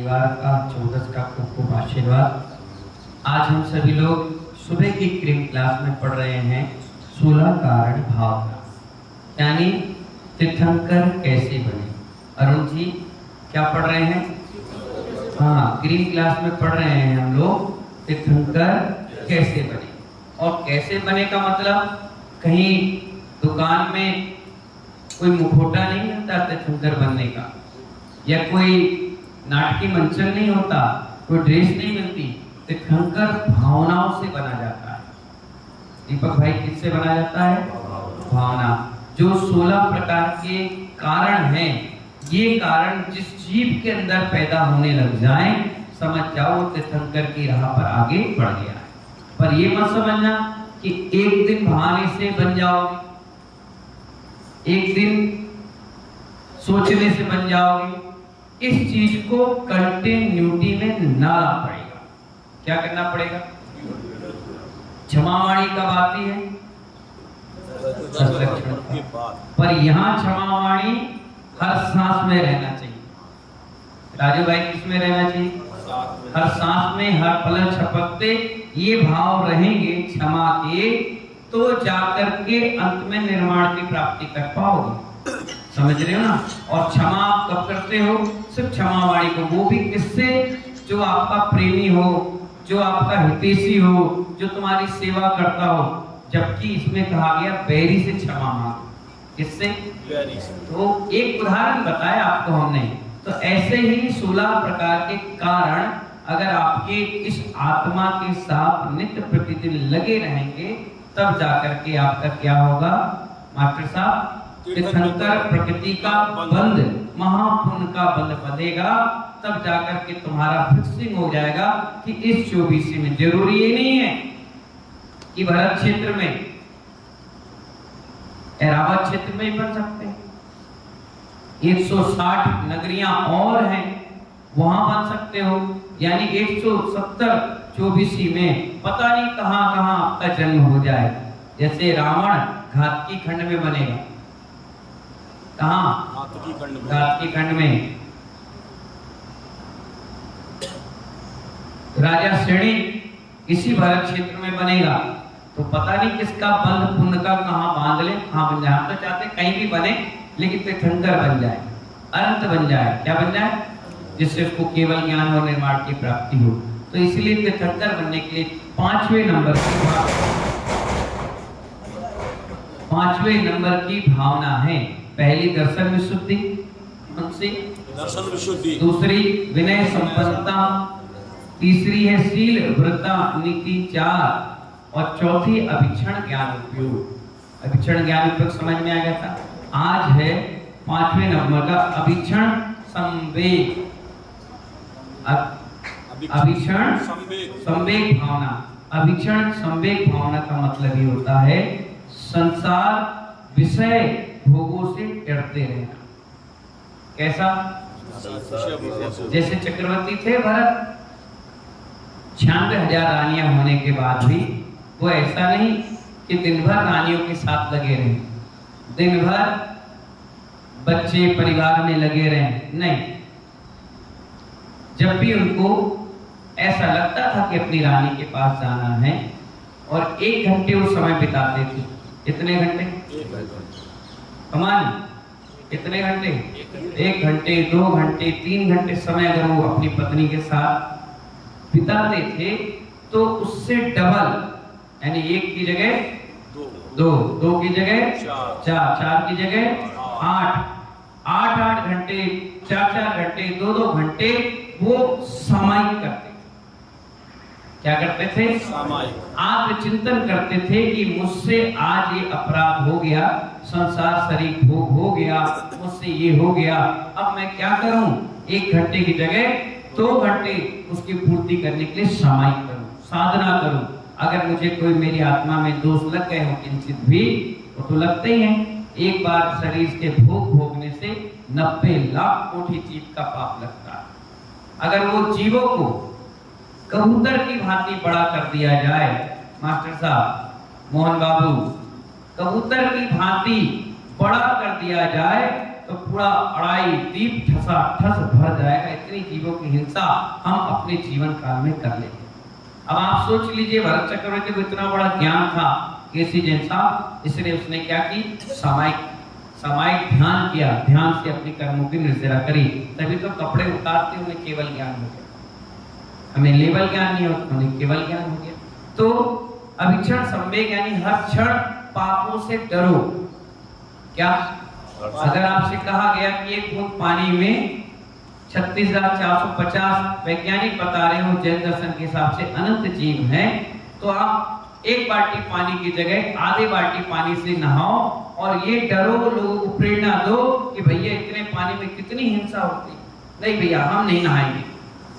शनिवार का चौदस का खूब खूब आशीर्वाद। आज हम सभी लोग सुबह की क्रीम क्लास में पढ़ रहे हैं 16 कारण भावना, यानी तीर्थंकर कैसे बने। अरुण जी क्या पढ़ रहे हैं? हाँ, क्रीम क्लास में पढ़ रहे हैं हम लोग तीर्थंकर कैसे बने। और कैसे बने का मतलब कहीं दुकान में कोई मुखौटा नहीं मिलता तीर्थंकर बनने का, या कोई नाटकीय मंचन नहीं होता, कोई ड्रेस नहीं मिलती। तीर्थंकर भावनाओं से बना जाता है। दीपक भाई किससे बना जाता है? भावना। जो 16 प्रकार के कारण हैं, ये कारण जिस जीव के अंदर पैदा होने लग जाएं, समझ जाओ तीर्थंकर की राह पर आगे बढ़ गया है। पर ये मत समझना कि एक दिन बहाने से बन जाओगे, एक दिन सोचने से बन जाओगे। इस चीज को कंटिन्यूटी में लाना पड़ेगा। क्या करना पड़ेगा? क्षमावाणी कब आती है? 10 लक्षण। पर यहाँ क्षमावाणी हर सांस में रहना चाहिए। राजू भाई किस में रहना चाहिए? हर सांस में, हर पल झपकते ये भाव रहेंगे क्षमा के, तो जाकर के अंत में निर्माण की प्राप्ति कर पाओगे। समझ रहे हो ना? और क्षमा आप कब करते हो? सिर्फ क्षमावाणी को, वो भी किससे? जो आपका प्रेमी हो, जो आपका हितैषी हो, जो तुम्हारी सेवा करता हो। जबकि इसमें कहा गया बैरी से क्षमा मांगो। किससे? तो एक उदाहरण बताया आपको हमने। तो ऐसे ही 16 प्रकार के कारण अगर आपके इस आत्मा के साथ नित्य प्रतिदिन लगे रहेंगे, तब जाकर के आपका क्या होगा मास्टर साहब? तीर्थंकर प्रकृति का बंध, महापुण्य का बंध बंधेगा। तब जाकर के तुम्हारा फिक्सिंग हो जाएगा कि इस 24 में। जरूरी ये नहीं है कि भरत क्षेत्र में, एरावत क्षेत्र में ही बन सकते हैं। 160 नगरियां और हैं, वहां बन सकते हो। यानी 170 24 में पता नहीं कहां कहां आपका जन्म हो जाए। जैसे रावण घातकी खंड में बनेगा। कहां? घातकी खंड में। राजा श्रेणी इसी भरत क्षेत्र में बनेगा। तो पता नहीं किसका बंध पुण्य का कहां बांध ले, कहां बन जाए। हम तो चाहते कहीं भी बने, लेकिन तीर्थंकर बन जाए, अनंत बन जाए। क्या बन जाए? जिससे उसको केवल ज्ञान और निर्माण की प्राप्ति हो। तो इसलिए तीर्थंकर बनने के लिए 5वें नंबर की भावना है। पहली दर्शन विशुद्धि, दर्शन विशुद्धि। दूसरी विनय संपन्नता। तीसरी है शील व्रता नीति 4। और चौथी अभिक्षण ज्ञान उपयोग। अभिक्षण ज्ञान उपयोग समझ में आ गया था। आज है 5वें नंबर का अभिक्षण संवेग। अभिक्षण संवेग भावना। अभिक्षण संवेग भावना का मतलब ये होता है संसार विषय भोगों से डरते रहना। कैसा? जैसे चक्रवर्ती थे भरत, 96,000 रानियां होने के बाद भी वो ऐसा नहीं कि दिन भर रानियों के साथ लगे रहे, दिन भर बच्चे परिवार में लगे रहे। नहीं, जब भी उनको ऐसा लगता था कि अपनी रानी के पास जाना है, और 1 घंटे वो समय बिताते थे। कितने घंटे? कमान कितने घंटे? 1 घंटे, 2 घंटे, 3 घंटे समय अगर वो अपनी पत्नी के साथ बिताते थे, तो उससे डबल, यानी 1 की जगह 2, 2 की जगह 4, 4 की जगह 8, 8 घंटे, 4 घंटे, 2 घंटे वो सामायिक करते। क्या करते थे? आत्मचिंतन करते थे कि मुझसे आज ये अपराध हो गया, संसार शरीर भोग हो गया, मुझसे ये हो गया, अब मैं क्या करूं? 1 घंटे की जगह 2 घंटे उसकी पूर्ति करने के लिए सामायिक करूं, साधना करूं। अगर मुझे कोई मेरी आत्मा में दोष लग गए हो किंचित भी, वो तो लगते ही हैं। एक बार शरीर के भोग भोगने से 90 लाख कोटि जीव का पाप लगता है। अगर वो जीवों को कबूतर की भांति बड़ा कर दिया जाए, मास्टर साहब, मोहन बाबू, कबूतर की भांति बड़ा कर दिया जाए, तो पूरा अड़ाई दीप ठसा ठस भर जाएगा। इतनी जीवों की हिंसा हम अपने जीवन काल में कर लेते हैं। अब आप सोच लीजिए, भरत चक्रवर्ती को इतना बड़ा ज्ञान था केसी जैन साहब, इसलिए उसने क्या की, सामायिक ध्यान किया, ध्यान से अपनी कर्मों की निर्जरा करी, तभी तो कपड़े उतारते उन्हें केवल ज्ञान हो गया। हमें लेवल ज्ञान नहीं होता, उन्हें केवल ज्ञान हो गया। तो अभिक्षण संवेग यानी हर क्षण पापों से डरो। क्या अगर आपसे कहा गया कि एक बूंद पानी में 36,450 वैज्ञानिक बता रहे हो जैन दर्शन के हिसाब से अनंत जीव हैं, तो आप एक बाल्टी पानी की जगह आधे बाल्टी पानी से नहाओ और ये डरो, लोगों को प्रेरणा दो कि भैया इतने पानी में कितनी हिंसा होती, नहीं भैया हम नहीं नहाएंगे।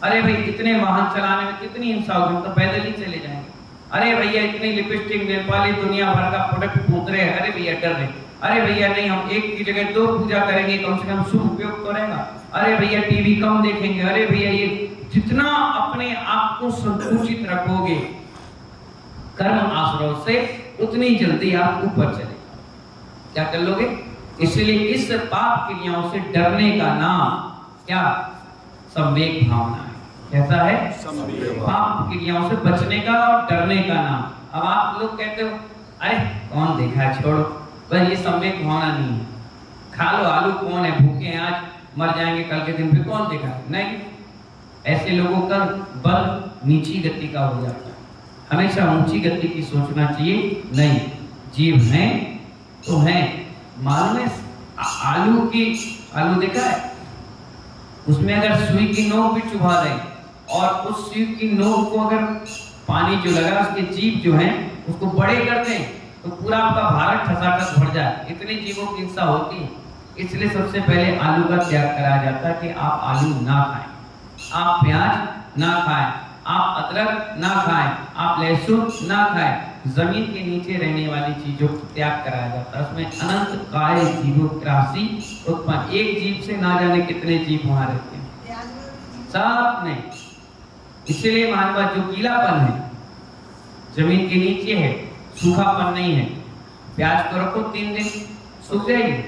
अरे भाई इतने वाहन चलाने में कितनी हिंसा होगी, हम तो पैदल ही चले जाएंगे। अरे भैया इतनी लिपस्टिक नेपाली दुनिया भर का प्रोडक्ट फूंक रहे हैं, अरे भैया डर रहे, अरे भैया नहीं हम एक की जगह 2 पूजा करेंगे, कम से कम शुभ उपयोग तो रहेगा। अरे भैया टीवी कम देखेंगे, अरे भैया ये जितना अपने आप को संकुचित रखोगे कर्म आश्रय से, उतनी जल्दी आप ऊपर चले। क्या कर लोगे? इसलिए इस पाप क्रियाओं से डरने का नाम क्या? संवेग भावना है। कैसा है? पाप क्रियाओं से बचने का और डरने का नाम। अब आप लोग कहते हो अरे कौन देखा है, छोड़ो, बस ये संवेग भावना नहीं है, खा लो आलू, कौन है, भूखे हैं आज, मर जाएंगे कल के दिन, फिर कौन देखा? नहीं, ऐसे लोगों का बल नीची गति का हो जाता है। हमेशा ऊंची गति की सोचना चाहिए। नहीं, जीव हैं तो हैं। मालूम है आलू देखा है, उसमें अगर सुई की नोक भी चुभा दें और उस सुई की नोक को अगर पानी जो लगा उसके जीव जो हैं उसको बड़े कर दें तो पूरा आपका भारत ठसाठस भर जाए। इतनी जीवों की हिंसा होती है। इसलिए सबसे पहले आलू का त्याग कराया जाता है कि आप आलू ना खाएं, आप प्याज ना खाएं, आप अदरक ना खाएं, आप लहसुन ना खाएं। जमीन के नीचे रहने वाली चीजों को त्याग कराया जाता है। उसमें अनंत काय जीवों की राशि उत्पन्न, एक जीव से ना जाने कितने जीव वहां रहते हैं, सब नहीं। इसलिए मानवा जो गीलापन है जमीन के नीचे है, सूखापन नहीं है। प्याज को रखो 3 दिन सूख जाएगी,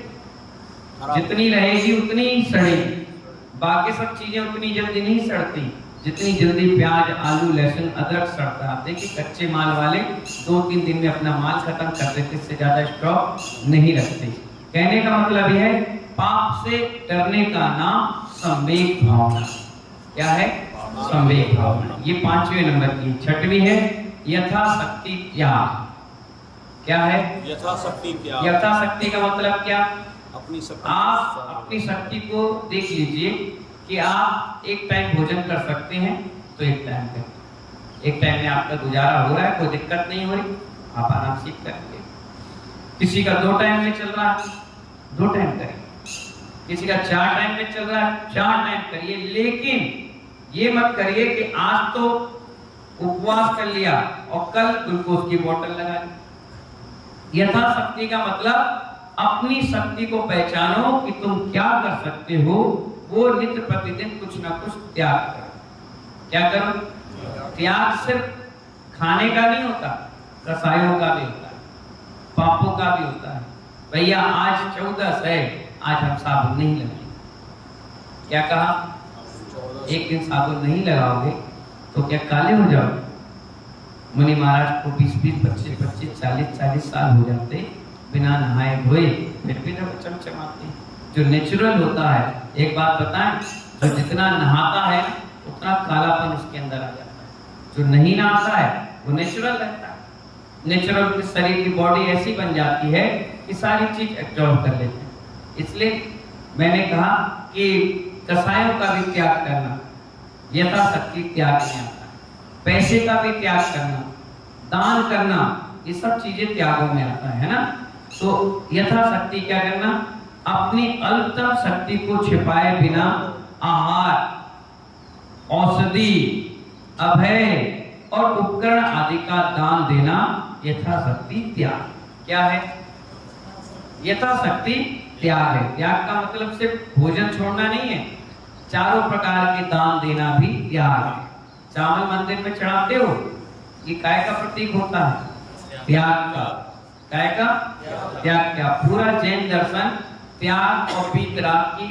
जितनी रहेगी उतनी ही सड़ेगी। बाकी सब चीजें उतनी जल्दी नहीं सड़ती जितनी जल्दी प्याज, आलू, लहसुन, अदरक सड़ता है। आप देखिए कच्चे माल वाले 2-3 दिन में अपना माल खत्म कर देते, इससे ज्यादा स्टॉक नहीं रखते। कहने का मतलब यह है पाप से डरने का नाम संवेग भावना। क्या है? संवेग भावना। ये 5वें नंबर की। 6वीं है यथाशक्ति त्याग। क्या है? यथाशक्ति त्याग। यथाशक्ति का मतलब क्या? अपनी शक्ति। आप अपनी शक्ति को देख लीजिए कि आप एक टाइम भोजन कर सकते हैं तो एक टाइम करें। एक टाइम में आपका गुजारा हो रहा है, कोई दिक्कत नहीं हो रही, आप आराम से करेंगे। किसी का 2 टाइम में चल रहा है, 2 टाइम करें। किसी का 4 टाइम में चल रहा है, 4 टाइम करिए। लेकिन ये मत करिए कि आज तो उपवास कर लिया और कल ग्लूकोज की बोतल लगा ली। यथाशक्ति का मतलब अपनी शक्ति को पहचानो कि तुम क्या कर सकते हो, वो नित्य प्रतिदिन कुछ ना कुछ त्याग करो। क्या करो? त्याग सिर्फ खाने का नहीं होता, कसायों का भी होता है, पापों का भी होता है। भैया आज 14 है, आज हम साबुन नहीं लगाएंगे। क्या कहा? एक दिन साबुन नहीं लगाओगे तो क्या काले हो जाओगे? मुनि महाराज को 20-20, 25-25, 40-40 साल हो जाते बिना नहाए धोए, फिर भी जब चमचमाते। जो नेचुरल होता है, एक बात बताएं, जो जितना नहाता है उतना कालापन उसके अंदर आ जाता है। जो नहीं नहाता है वो नेचुरल रहता है। नेचुरल शरीर की बॉडी ऐसी बन जाती है कि सारी चीज एब्जॉर्ब कर लेते हैं। इसलिए मैंने कहा कि कसायों का भी त्याग करना, यथाशक्ति त्याग नहीं आता। पैसे का भी त्याग करना, दान करना, ये सब चीजें त्यागों में आता है ना। तो यथाशक्ति क्या करना? अपनी अल्पतम शक्ति को छिपाए बिना आहार, औषधि, अभय और उपकरण आदि का दान देना यथाशक्ति त्याग। क्या है? यथाशक्ति त्याग है। त्याग का मतलब सिर्फ भोजन छोड़ना नहीं है, चारों प्रकार के दान देना भी त्याग है। चावल मंदिर में चढ़ाते हो, ये काय का प्रतीक होता है? त्याग का। काय का? त्याग। क्या पूरा जैन दर्शन त्याग और वीतराग की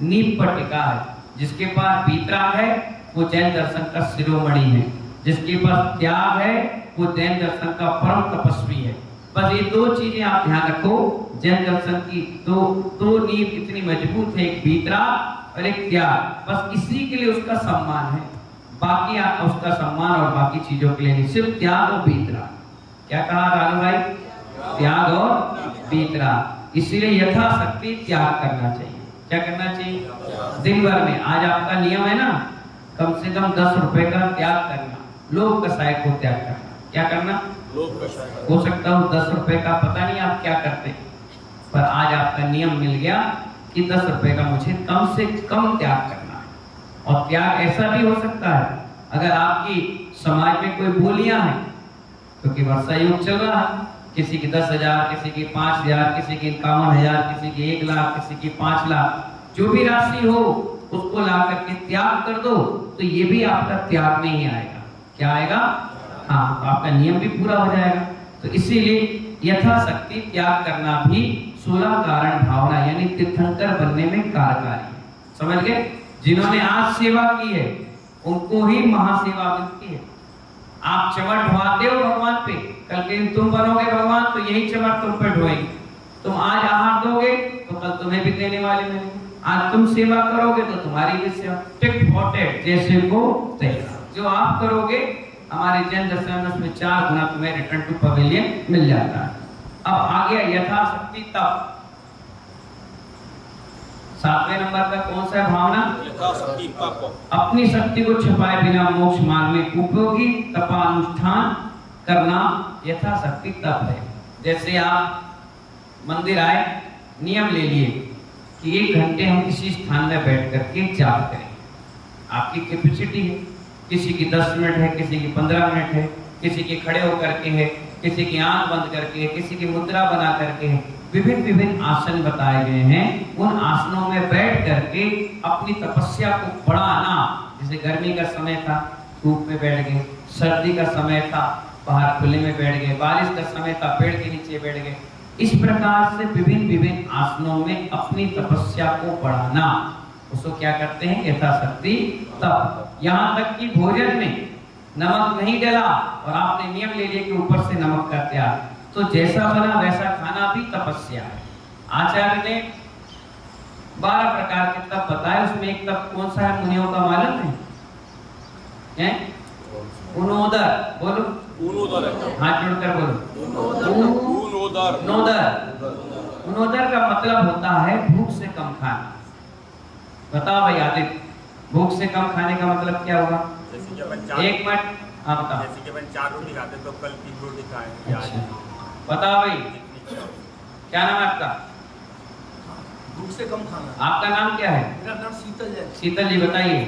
नींव पर टिका है। जिसके पास वीतराग है वो जैन दर्शन का शिरोमणि है, जिसके पास त्याग है वो जैन दर्शन का परम तपस्वी है। बस ये दो चीजें आप ध्यान रखो, जैन दर्शन की दो नींव इतनी मजबूत है, एक वीतराग और एक त्याग। बस इसी के लिए उसका सम्मान है, बाकी उसका सम्मान और बाकी चीजों के लिए नहीं, सिर्फ त्याग और वीतराग। क्या कहा रानू भाई? त्याग और वीतराग। इसीलिए यथाशक्ति त्याग करना चाहिए। क्या करना चाहिए? दिन भर में आज आपका नियम है ना, कम से कम 10 रुपए का त्याग करना, लोभ कषाय को त्याग करना। क्या करना? हो सकता हो 10 रुपए का पता नहीं आप क्या करते, पर आज आपका नियम मिल गया कि 10 रुपए का मुझे कम से कम त्याग करना है। और त्याग ऐसा भी हो सकता है, अगर आपकी समाज में कोई बोलियां हैं, क्योंकि वर्षा योग चल रहा है, किसी की 10,000, किसी की 5,000, किसी की 51,000, किसी की 1 लाख, किसी की 5 लाख, जो भी राशि हो उसको ला करके त्याग कर दो, तो ये भी आपका त्याग में ही आएगा। क्या आएगा? हाँ, तो आपका नियम भी पूरा हो जाएगा। तो इसीलिए यथाशक्ति त्याग करना भी 16 कारण भावना यानी तीर्थंकर बनने में कारकारी है। समझ गए? जिन्होंने आज सेवा की है उनको ही महासेवा मिलती है। आप चमट ढोआते हो भगवान पे, कल के दिन तुम बनोगे भगवान तो यही चमट तुम पे ढोएंगे। तुम आज आहार दोगे तो कल तुम्हें भी देने वाले मिलेंगे। आज तुम सेवा करोगे तो तुम्हारी भी सेवा। टिट फॉर टैट, जैसे को तैसा। जो आप करोगे हमारे जैन दर्शन में उसमें 4 गुना तुम्हें रिटर्न टू पवेलियन मिल जाता है। अब आ गया यथाशक्ति तप। 7वें नंबर का कौन सा है भावना? यथाशक्ति तप। अपनी शक्ति को छिपाए बिना मोक्ष मार्ग में उपयोगी तपानुष्ठान करना यथाशक्ति तप है। जैसे आप मंदिर आए, नियम ले लिए कि 1 घंटे हम किसी स्थान में बैठ करके जाप करें। आपकी कैपेसिटी है, किसी की 10 मिनट है, किसी की 15 मिनट है, किसी की खड़े होकर के है, किसी की आंख बंद करके है, किसी की मुद्रा बना करके है। विभिन्न आसन बताए गए हैं। उन आसनों में बैठ करके अपनी तपस्या को बढ़ाना। जैसे गर्मी का समय था, धूप में बैठ गए, सर्दी का समय था, बाहर खुले में बैठ गए, बारिश का समय था, पेड़ के नीचे बैठ गए। इस प्रकार से विभिन्न आसनों में अपनी तपस्या को बढ़ाना, उसको क्या कहते हैं? यथाशक्ति तप। यहाँ तक कि भोजन में नमक नहीं डला और आपने नियम ले लिया कि ऊपर से नमक का त्याग, तो जैसा बना वैसा खाना भी तपस्या है। आचार्य ने 12 प्रकार के तप बताए, उसमें एक तप कौन सा है मुनियों का मालूम है? उनोदर। बोलो उनोदर। हाथ जोड़कर बोलो उनोदर। उनोदर का मतलब होता है भूख से कम खाना। बताओ भाई आदित्य, भूख से कम खाने का मतलब क्या होगा? जैसे जब एक मिनट, हाँ बताओ। जैसे कि 4 रोटी खाते तो कल 3 रोटी खाएं। अच्छा बताओ भाई, क्या नाम है आपका? भूख से कम खाना। आपका नाम क्या है? मेरा नाम शीतल है। शीतल जी बताइए,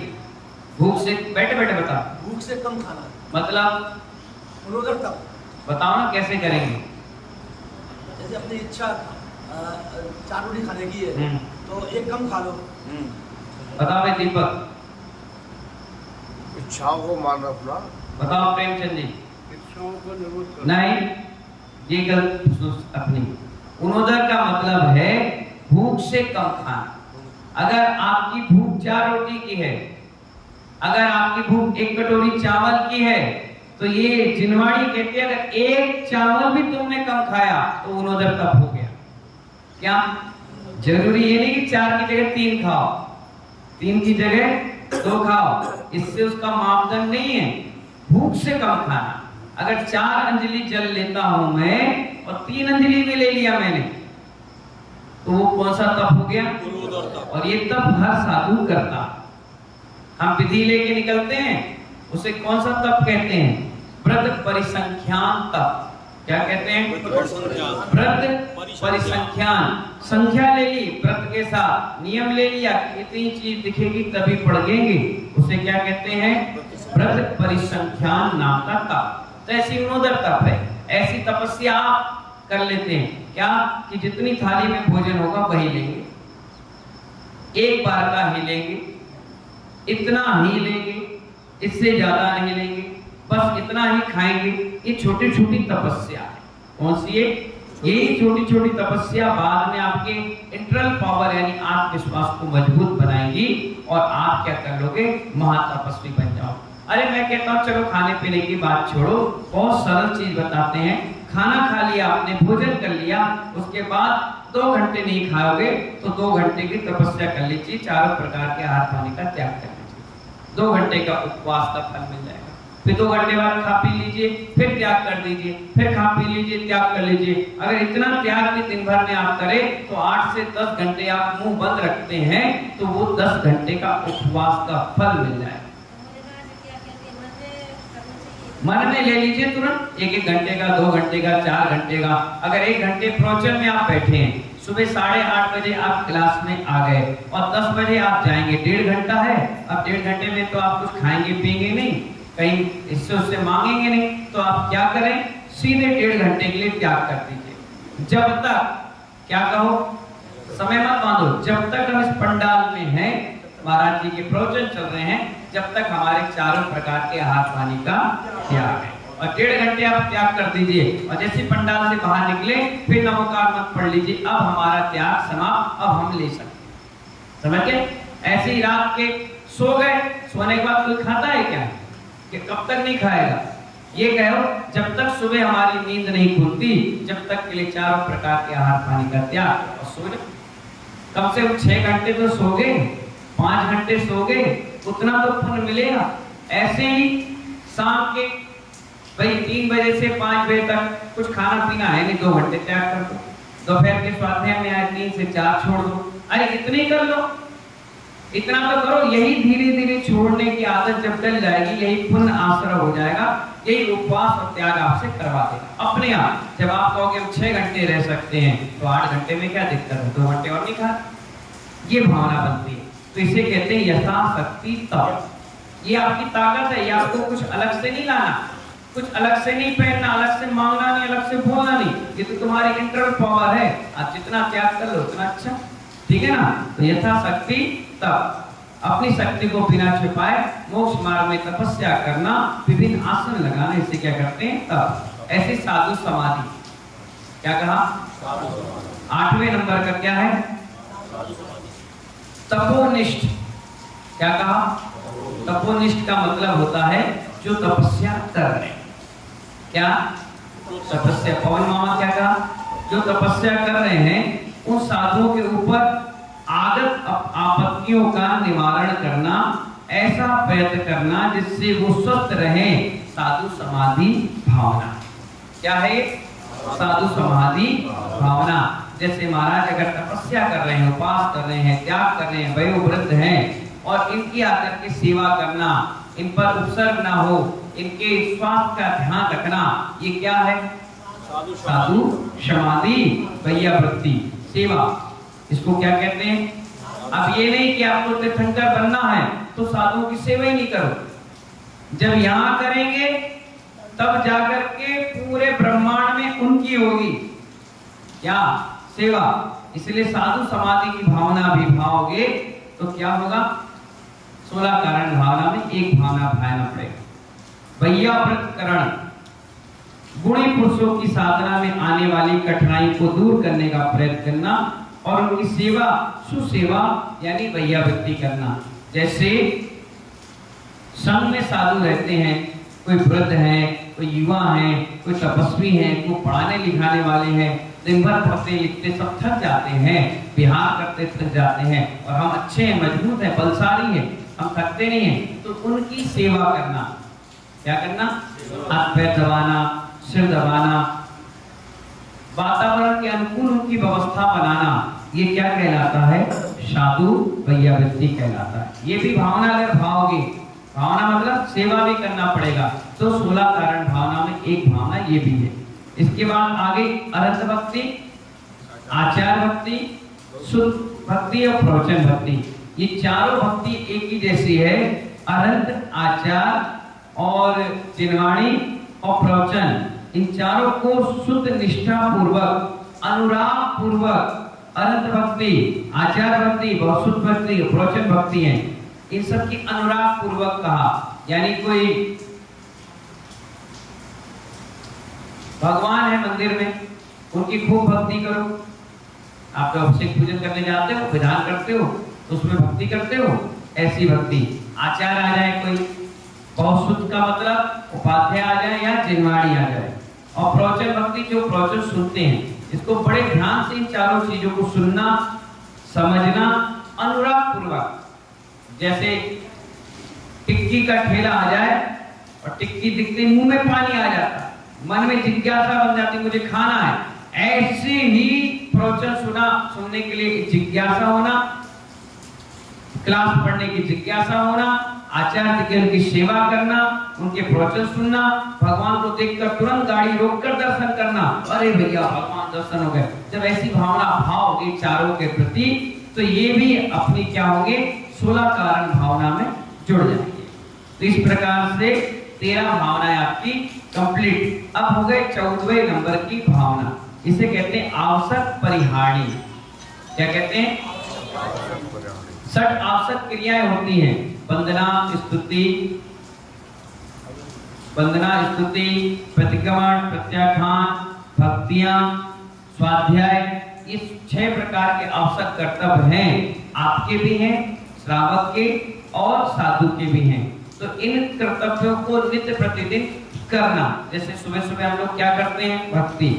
भूख से बैठे बैठे बताओ। भूख से कम खाना मतलब उनोदर तप। बताओ ना कैसे करेंगे? जैसे अपनी इच्छा 4 रोटी खाने की है तो 1 कम खा लो। बताओ भाई दीपक। इच्छाओं को मान रखना। बताओ प्रेमचंद जी। इच्छाओं को निवृत्त करना। नहीं, ये गलत सोच अपनी। उनोदर का मतलब है भूख से कम खाना। अगर आपकी भूख 4 रोटी की है, अगर आपकी भूख 1 कटोरी चावल की है, तो ये जिनवाड़ी कहते हैं अगर 1 चावल भी तुमने कम खाया तो उनोदर तप हो गया। क्या जरूरी ये नहीं कि 4 की जगह 3 खाओ, 3 की जगह 2 खाओ, इससे उसका मापदंड नहीं है। भूख से कम खाना। अगर 4 अंजलि जल लेता हूं मैं और 3 अंजलि भी ले लिया मैंने, तो वो कौन सा तप हो गया? उनोदर तप। और ये तप हर साधु करता। हम विधि लेके निकलते हैं, उसे कौन सा तप कहते हैं? व्रत परिसंख्यान तप। क्या कहते हैं? व्रत परिसंख्यान। संख्या ले ली व्रत के साथ, नियम ले लिया, कितनी चीज दिखेगी तभी पढ़ेंगे, उसे क्या कहते हैं? व्रत परिसंख्यान नाम का तप। तो ऐसी उनोदर तप है। ऐसी तपस्या आप कर लेते हैं क्या कि जितनी थाली में भोजन होगा वही लेंगे, एक बार का ही लेंगे, इतना ही लेंगे, इससे ज्यादा नहीं लेंगे, बस इतना ही खाएंगे। ये छोटी छोटी तपस्या है। कौन सी है? यही छोटी छोटी तपस्या बाद में आपके इंटरनल पावर यानी आत्मविश्वास को मजबूत बनाएंगी और आप क्या कर लोगे, महातपस्वी बन जाओ। अरे मैं कहता हूँ चलो खाने पीने की बात छोड़ो, बहुत सरल चीज बताते हैं। खाना खा लिया आपने, भोजन कर लिया, उसके बाद 2 घंटे नहीं खाओगे तो 2 घंटे की तपस्या कर लीजिए, चारों प्रकार के आहार पानी का त्याग कर लीजिए, 2 घंटे का उपवास का फल मिल जाएगा। फिर 2 घंटे बाद खा पी लीजिए, फिर त्याग कर दीजिए, फिर खा पी लीजिए, त्याग कर लीजिए। अगर इतना त्याग भी दिन भर में आप करें तो 8 से 10 घंटे आप मुंह बंद रखते हैं तो वो 10 घंटे का उपवास का फल मिल जाएगा। मन में ले लीजिए तुरंत, 1-1 घंटे का, 2 घंटे का, 4 घंटे का। अगर 1 घंटे प्रवचन में आप बैठे हैं, सुबह 8:30 बजे आप क्लास में आ गए और 10 बजे आप जाएंगे, 1.5 घंटा है। अब 1.5 घंटे में तो आप कुछ खाएंगे पिएंगे नहीं, कहीं इससे उससे मांगेंगे नहीं, तो आप क्या करें, सीधे 1.5 घंटे के लिए त्याग कर दीजिए। जब तक, क्या कहो, समय मत बांधो, जब तक हम इस पंडाल में हैं, महाराज जी के प्रवचन चल रहे हैं, जब तक हमारे चारों प्रकार के आहार पानी का त्याग है। और 1.5 घंटे आप त्याग कर दीजिए और जैसे पंडाल से बाहर निकले फिर नमोकार मत पढ़ लीजिए, अब हमारा त्याग समाप्त, अब हम ले सकते। समझ गए? ऐसे ही रात के सो गए, सोने के बाद कोई खाता है क्या, कि कब तक नहीं खाएगा? ये कहो, जब तक सुबह हमारी नींद नहीं खुलती, जब तक के लिए चारों प्रकार के आहार पानी का त्याग। और सो जाओ, कम से कम 6 घंटे तो सोगे, 5 घंटे सोगे, उतना तो पुण्य मिलेगा। ऐसे ही शाम के भाई 3 बजे से 5 बजे तक कुछ खाना पीना है नहीं, 2 घंटे त्याग कर दो। दोपहर के स्वाध्याय में आज 3 से 4 छोड़ दो। अरे इतने ही कर लो, इतना तो करो। यही धीरे धीरे छोड़ने की आदत जब डल जाएगी, यही पुण्य आश्रय हो जाएगा, यही उपवास और त्याग आपसे करवा देगा अपने आप। जब आप कहोगे हम 6 घंटे रह सकते हैं तो 8 घंटे में क्या दिक्कत है, 2 घंटे और नहीं खा, ये भावना बनती है। तो इसे कहते हैं यथाशक्ति तप। ये आपकी ताकत है, ये आपको कुछ अलग से नहीं लाना, कुछ अलग से नहीं पहनना, अलग से मांगना नहीं, अलग से बोलना नहीं, ये तो तुम्हारी इंटरनल पावर है। आप जितना त्याग कर लो उतना अच्छा, ठीक है ना। तो यथाशक्ति तप, अपनी शक्ति को बिना छुपाए मोक्ष मार्ग में तपस्या करना, विभिन्न आसन लगाना, इसे क्या करते हैं, तप। ऐसे साधु समाधि, क्या कहा, 8वें नंबर का क्या है, तपोनिष्ठ। क्या कहा, तपोनिष्ठ का मतलब होता है जो तपस्या कर रहे हैं। क्या तपस्या, पवन मामा क्या कहा, जो तपस्या कर रहे हैं उन साधुओं के ऊपर आगत आपत्तियों का निवारण करना, ऐसा प्रयत्न करना जिससे वो स्वस्थ रहे, साधु समाधि भावना। क्या है, साधु समाधि भावना। जैसे महाराज अगर तपस्या कर रहे हैं, उपास कर रहे हैं, त्याग कर रहे हैं, वयोवृद्ध हैं, और इनकी आकर के सेवा करना, इन पर उपसर्ग ना हो, इनके स्वास्थ्य का ध्यान रखना, ये क्या है, साधु समाधि वैयावृत्ति सेवा, इसको क्या कहते हैं। अब ये नहीं कि आपको तीर्थंकर बनना है तो साधुओं की सेवा ही नहीं करो, जब यहाँ करेंगे तब जाकर के पूरे ब्रह्मांड में उनकी होगी क्या, सेवा। इसलिए साधु समाधि की भावना भी भाओगे तो क्या होगा, 16 कारण भावना में एक भावना भाना पड़ेगा। वैयावृत्तकरण, गुणी पुरुषों की साधना में आने वाली कठिनाई को दूर करने का प्रयत्न करना और उनकी सेवा, सुसेवा यानी वैयावृत्ति करना। जैसे संघ में साधु रहते हैं, कोई वृद्ध है, कोई युवा है, कोई तपस्वी है, कोई पढ़ाने लिखाने वाले हैं, दिन भर पढ़ते लिखते सब थक जाते हैं, विहार करते थक जाते हैं, और हम अच्छे हैं, मजबूत हैं, बलशाली हैं, हम थकते नहीं हैं, तो उनकी सेवा करना। क्या करना, हाथ पैर दबाना, सिर दबाना, वातावरण के अनुकूल उनकी व्यवस्था बनाना, ये क्या कहलाता है, साधु वैयावृत्ति कहलाता है। ये भी भावना अगर भाओगे, भावना मतलब सेवा भी करना पड़ेगा, तो 16 कारण भावना में एक भावना ये भी है। इसके बाद आगे अरहत भक्ति, आचार भक्ति, शुद्ध भक्ति और प्रवचन भक्ति, ये चारों भक्ति एक ही जैसी है। अरहत, आचार और चिन्हवाणी और प्रवचन, इन चारों को शुद्ध निष्ठा पूर्वक, अनुराग पूर्वक, अरहत भक्ति, आचार भक्ति, शुद्ध भक्ति, प्रवचन भक्ति है, इन सब की अनुराग पूर्वक कहा। यानी कोई भगवान है मंदिर में, उनकी खूब भक्ति करो। आप जब अभिषेक पूजन करने जाते हो, विधान करते हो, तो उसमें भक्ति करते हो, ऐसी भक्ति। आचार्य आ जाए कोई, बहुत शुद्ध का मतलब उपाध्याय आ जाए या जिनवाड़ी आ जाए, और प्रवचन भक्ति जो प्रवचन सुनते हैं, इसको बड़े ध्यान से इन चारों चीजों को सुनना, समझना, अनुराग पूर्वक। जैसे टिक्की का ठेला आ जाए और टिक्की दिखते मुंह में पानी आ जाता, मन में जिज्ञासा बन जाती, मुझे खाना है। ऐसे ही प्रवचन सुनने के लिए जिज्ञासा होना, क्लास पढ़ने की जिज्ञासा होना, आचार्य की उनकी सेवा करना, उनके प्रवचन सुनना, भगवान को देखकर तुरंत गाड़ी रोककर दर्शन करना, अरे भैया भगवान दर्शन हो गए। जब ऐसी भावना भाव होगी चारों के प्रति, तो ये भी अपनी क्या होंगे, 16 कारण भावना में जुड़ जाएंगे। तो इस प्रकार से 13 भावनाएं आपकी कंप्लीट। अब हो गए 14वें नंबर की भावना, इसे कहते हैं आवश्यक परिहारी। क्या कहते हैं? 6 आवश्यक क्रियाएं होती हैं, वंदना, स्तुति, प्रतिक्रमण, प्रत्याख्यान, भक्तियां, स्वाध्याय। इस 6 प्रकार के आवश्यक कर्तव्य हैं, आपके भी हैं, श्रावक के और साधु के भी हैं। तो इन कर्तव्यों को नित्य प्रतिदिन करना। जैसे सुबह सुबह हम लोग क्या करते हैं, भक्ति,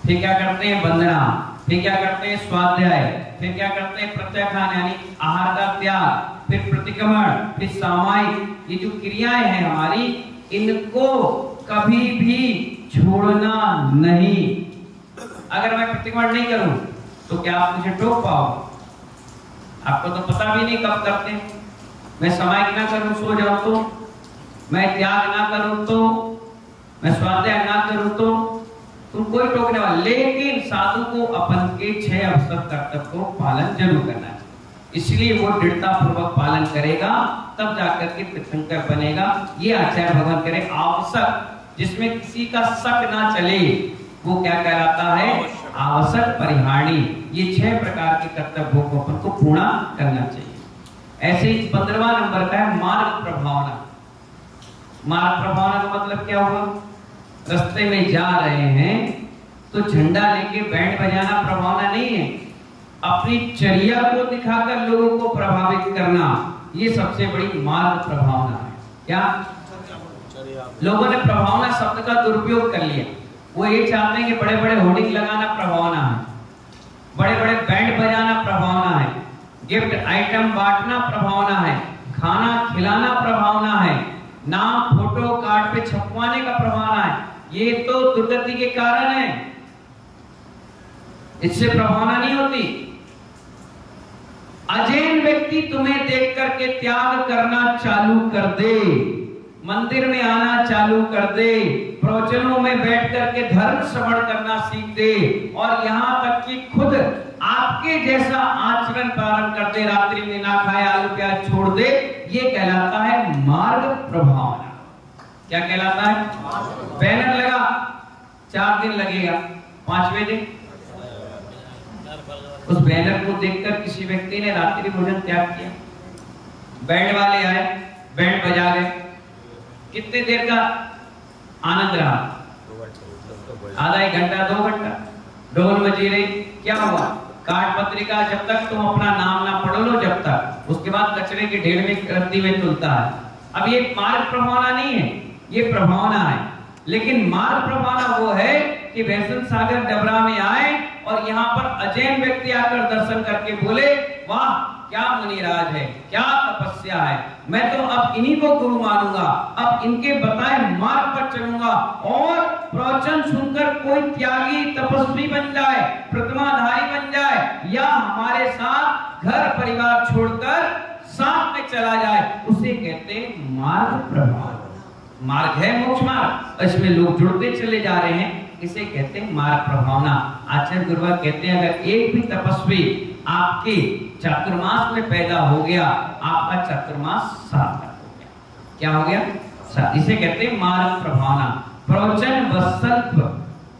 फिर क्या करते हैं, वंदना, फिर क्या करते हैं, स्वाध्याय, फिर क्या करते हैं, प्रत्याख्यान यानी आहार का त्याग, फिर प्रतिक्रमण, फिर सामायिक। ये जो क्रियाएं हैं हमारी, इनको कभी भी छोड़ना नहीं। अगर मैं प्रतिक्रमण नहीं करूं तो क्या आप मुझे टोक पाओगे? आपको तो पता भी नहीं कब करते हैं। मैं सामायिक ना करूं, सो जाऊं तो, मैं त्याग ना करूं तो, मैं स्वाध्याय ना करूं तो तुम कोई टोकने वाला। लेकिन साधु को अपन के 6 आवश्यक कर्तव्य को पालन जरूर करना है। इसलिए वो दृढ़ता पूर्वक पालन करेगा, तब जाकर के तीर्थंकर बनेगा। ये आचार्य भगवान करे आवश्यक, जिसमें किसी का शक ना चले, वो क्या कहलाता है, आवश्यक परिहारी। ये 6 प्रकार के कर्तव्यों को अपन को पूर्ण करना चाहिए। ऐसे ही 15वां नंबर का है मार्ग प्रभावना। मार्ग प्रभावना का मतलब क्या हुआ? रास्ते में जा रहे हैं तो झंडा लेके बैंड बजाना प्रभावना नहीं है, अपनी चर्या को दिखाकर लोगों को प्रभावित करना, ये सबसे बड़ी मार्ग प्रभावना है। क्या लोगों ने प्रभावना शब्द का दुरुपयोग कर लिया। वो ये चाहते हैं कि बड़े बड़े होर्डिंग लगाना प्रभावना है, बड़े बड़े बैंड बजाना प्रभावना है, गिफ्ट आइटम बांटना प्रभावना है, खाना खिलाना प्रभावना है, नाम फोटो कार्ड पे छपवाने का प्रभावना है। ये तो दुर्गति के कारण है, इससे प्रभावना नहीं होती। अजैन व्यक्ति तुम्हें देख करके त्याग करना चालू कर दे, मंदिर में आना चालू कर दे, प्रवचनों में बैठ करके धर्म श्रवण करना सीख दे, और यहाँ तक कि खुद आपके जैसा आचरण प्रारंभ कर दे, रात्रि में ना खाए, आलू प्याज छोड़ दे, ये कहलाता है मार्ग प्रभावना। क्या कहलाता है? बैनर लगा, 4 दिन लगेगा, 5वें दिन उस बैनर को देखकर किसी व्यक्ति ने रात्रि भोजन त्याग किया, बैंड वाले आए, बैंड बजा गए, कितने देर का आनंद रहा? आधा 1 घंटा, 2 घंटा, ढोल मजीरे, क्या हुआ? कार्ड पत्रिका जब तक तुम अपना नाम ना पढ़ो लो, जब तक, उसके बाद कचरे के ढेर में रद्दी में तुलता है। अब ये मार्ग प्रभावना नहीं है, ये प्रभावना है। लेकिन मार्ग प्रभावना वो है कि वैष्णव सागर डबरा में आए और यहाँ पर अजैन व्यक्ति आकर दर्शन करके बोले, वाह क्या मुनिराज है, क्या तपस्या है, मैं तो अब इन्हीं को गुरु मानूंगा, अब इनके बताए मार्ग पर चलूंगा, और प्रवचन सुनकर कोई त्यागी तपस्वी बन जाए, प्रतिमाधारी बन जाए, या हमारे साथ घर परिवार छोड़कर साथ में चला जाए, उसे कहते हैं मार्ग प्रभाव। मार्ग है मोक्ष मार्ग, इसमें लोग जुड़ते चले जा रहे हैं, इसे कहते हैं मार्ग प्रभावना। आचार्य गुरुवा कहते हैं अगर एक भी तपस्वी आपके चातुर्मास में पैदा हो गया, आपका चातुर्मास सार्थक हो गया। क्या हो गया? इसे कहते हैं मार्ग प्रभावना। प्रवचन वत्सल्प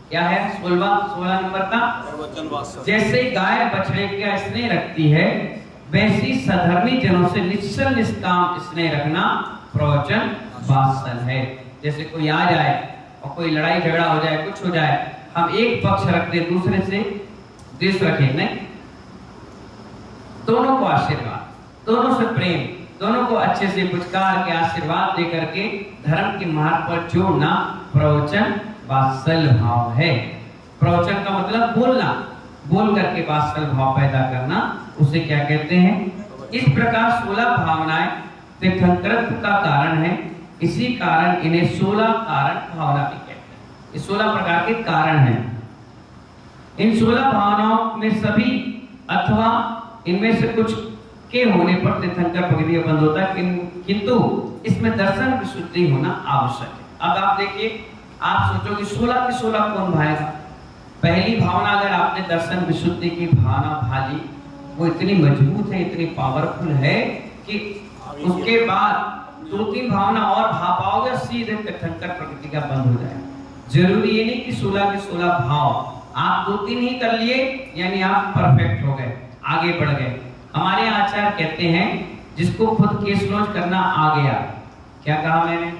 क्या है? 16 नंबर का प्रवचन वात्सल्य। जैसे गाय बछड़े का स्नेह रखती है, वैसी सधर्मी जनों से निश्चल निष्काम स्नेह रखना प्रवचन वात्सल्य है। जैसे कोई आ जाए और कोई लड़ाई झगड़ा हो जाए, कुछ हो जाए, हम एक पक्ष रखते दूसरे से द्वेष रखें नहीं, दोनों को आशीर्वाद, दोनों से प्रेम, दोनों को अच्छे से पुचकार के आशीर्वाद दे करके धर्म के मार्ग पर जोड़ना प्रवचन वात्सल्य भाव है। प्रवचन का मतलब बोलना, बोल करके वात्सल्य भाव पैदा करना, उसे क्या कहते हैं। इस प्रकार 16 भावनाएं तीर्थंकरत्व का कारण है, इसी कारण इन्हें 16 कारण भावना भी कहते हैं। ये 16 प्रकार के कारण हैं। इन 16 भावनाओं में सभी अथवा इनमें से कुछ के होने पर तीर्थंकर पगड़ी बंद होता है, किंतु इसमें दर्शन विशुद्धि होना आवश्यक है। अब आप देखिए, आप सोचोगे 16 के 16 कौन भाएगा। पहली भावना अगर आपने दर्शन विशुद्धि की भावना भाली, वो इतनी मजबूत है, इतनी पावरफुल है कि उसके बाद 2-3 भावना और भा पाओगे, सीधे तीर्थंकर प्रकृति का बंद हो जाएगा। जरूरी ये नहीं कि 16 के 16 भाव आप 2-3 ही कर लिए यानी आप परफेक्ट हो गए, आगे बढ़ गए। हमारे आचार्य कहते हैं जिसको खुद केस लॉन्च करना आ गया, क्या कहा मैंने,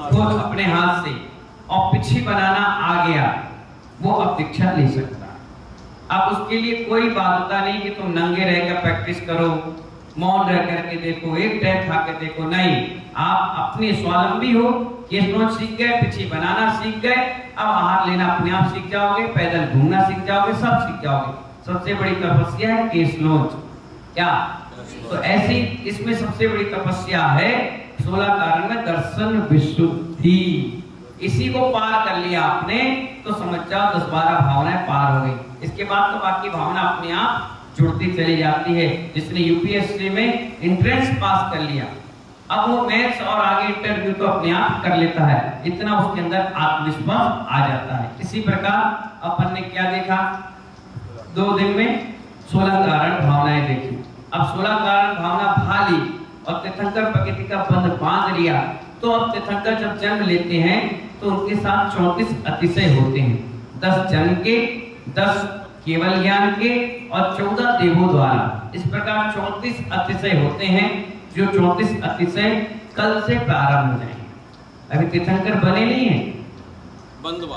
खुद अपने हाथ से और पिछी बनाना आ गया, वो अब दीक्षा ले सकता है। अब उसके लिए कोई बाध्यता नहीं कि तुम नंगे रहकर प्रैक्टिस करो, मौन रह करके देखो, एक टाइम खा के देखो, नहीं। आप अपने स्वावलंबी हो, केस लॉन्च सीख गए, पिछी बनाना सीख गए, अब आहार लेना अपने आप सीख जाओगे, पैदल घूमना सीख जाओगे, सब सीख जाओगे। सबसे बड़ी तपस्या है केस लॉन्च, क्या? तो ऐसी इसमें सबसे बड़ी तपस्या है 16 कारण में दर्शन विशुद्धि। इसी को पार कर लिया आपने तो समझ जाओ 10-12 भावनाएं पार हो गई। इसके बाद तो बाकी भावना अपने आप जुड़ती चली जाती है। जिसने यूपीएससी में एंट्रेंस पास कर लिया, अब वो मैथ्स और आगे इंटरव्यू तो अपने आप कर लेता है, इतना उसके अंदर आत्मविश्वास आ जाता है। इसी प्रकार अपन ने क्या देखा, 2 दिन में 16 कारण भावनाएं देखी। अब 16 कारण भावना भाली और तीर्थंकर प्रकृति का बंध बांध लिया, तो अब तीर्थंकर जब जन्म लेते हैं तो उनके साथ 34 अतिशय होते हैं। 10 जन्म के, 10 केवल ज्ञान के और 14 देवों द्वारा। इस प्रकार 34 अतिशय होते हैं, जो 34 अतिशय कल से प्रारंभ हो जाएंगे। अभी तीर्थंकर बने नहीं है,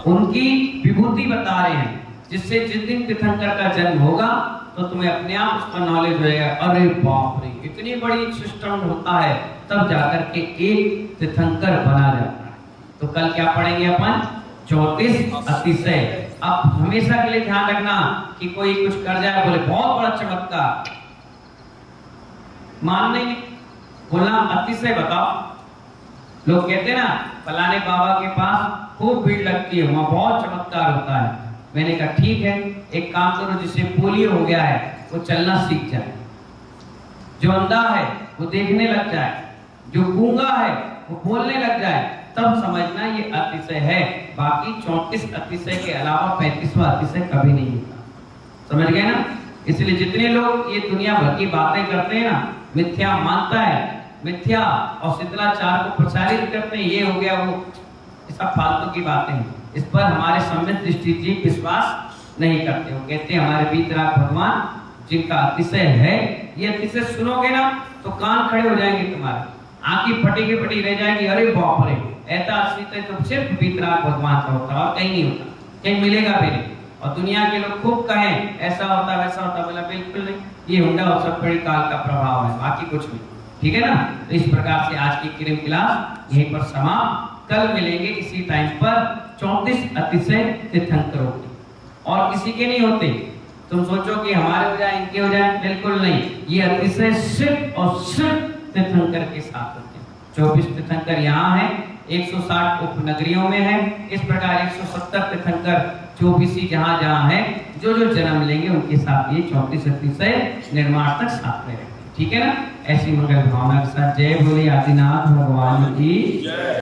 उनकी विभूति बता रहे हैं, जिससे जिस दिन तीर्थंकर का जन्म होगा तो तुम्हें अपने आप उसका नॉलेज रहेगा। अरे बाप रे, इतनी बड़ी सिस्टम होता है, तब जाकर के एक तीर्थंकर बना जाता है। तो कल क्या पढ़ेंगे अपन, 34 अतिशय। अब हमेशा के लिए ध्यान रखना कि कोई कुछ कर जाए, बोले बहुत बड़ा चमत्कार, मान नहीं बोलना, अतिशय बताओ। लोग कहते हैं ना फलाने बाबा के पास खूब भीड़ लगती है, वहां बहुत चमत्कार होता है। मैंने कहा ठीक है, एक काम करो, जिसे पोलियो हो गया है वो चलना सीख जाए, जो अंधा है वो देखने लग जाए, जो गूंगा है वो बोलने लग जाए, तब समझना ये अतिशय है। बाकी 34 अतिशय के अलावा 35वां अतिशय कभी नहीं होता। समझ गए ना? इसलिए जितने लोग ये दुनिया भर की बातें करते हैं ना, मिथ्या मानता है, मिथ्या और शिथिलाचार को प्रचारित करते हैं, ये हो गया वो, सब फालतू की बातें हैं। इस पर हमारे सम्यक दृष्टि जी विश्वास नहीं करते। वो कहते हैं हमारे वीतराग भगवान जिनका अतिशय है, ये अतिशय सुनोगे ना तो कान खड़े हो जाएंगे तुम्हारे, आंखें फटी की फटी रह जाएंगी। अरे बाप रे, ऐसा अतिशय तो सिर्फ वीतराग भगवान का होता है और कहीं नहीं होता, कहीं मिलेगा भी नहीं। और दुनिया के लोग खूब कहें ऐसा होता वैसा होता, बोला बिल्कुल नहीं, ये हुंडा और सब बड़ी काल का प्रभाव है, बाकी कुछ नहीं। ठीक है ना? तो इस प्रकार से आज की क्रिम क्लास यहीं पर समाप्त। कल मिलेंगे इसी टाइम पर 34 अतिशय तीर्थंकरों की, और किसी के नहीं होते। तुम सोचो कि हमारे हो जाए, इनके हो जाए, बिल्कुल नहीं। ये अतिशय सिर्फ और सिर्फ तीर्थंकर के साथ होते हैं। 24 तीर्थंकर यहाँ है, 160 उपनगरियों में है। इस प्रकार 170 तीर्थंकर 24 जहाँ जहाँ है, जो जो जन्म लेंगे उनके साथ ये 34 अतिशय निर्माण तक साथ में रहेंगे। ठीक है ना? ऐसी मंगल भावना के साथ जय बोले आदिनाथ भगवान की जय।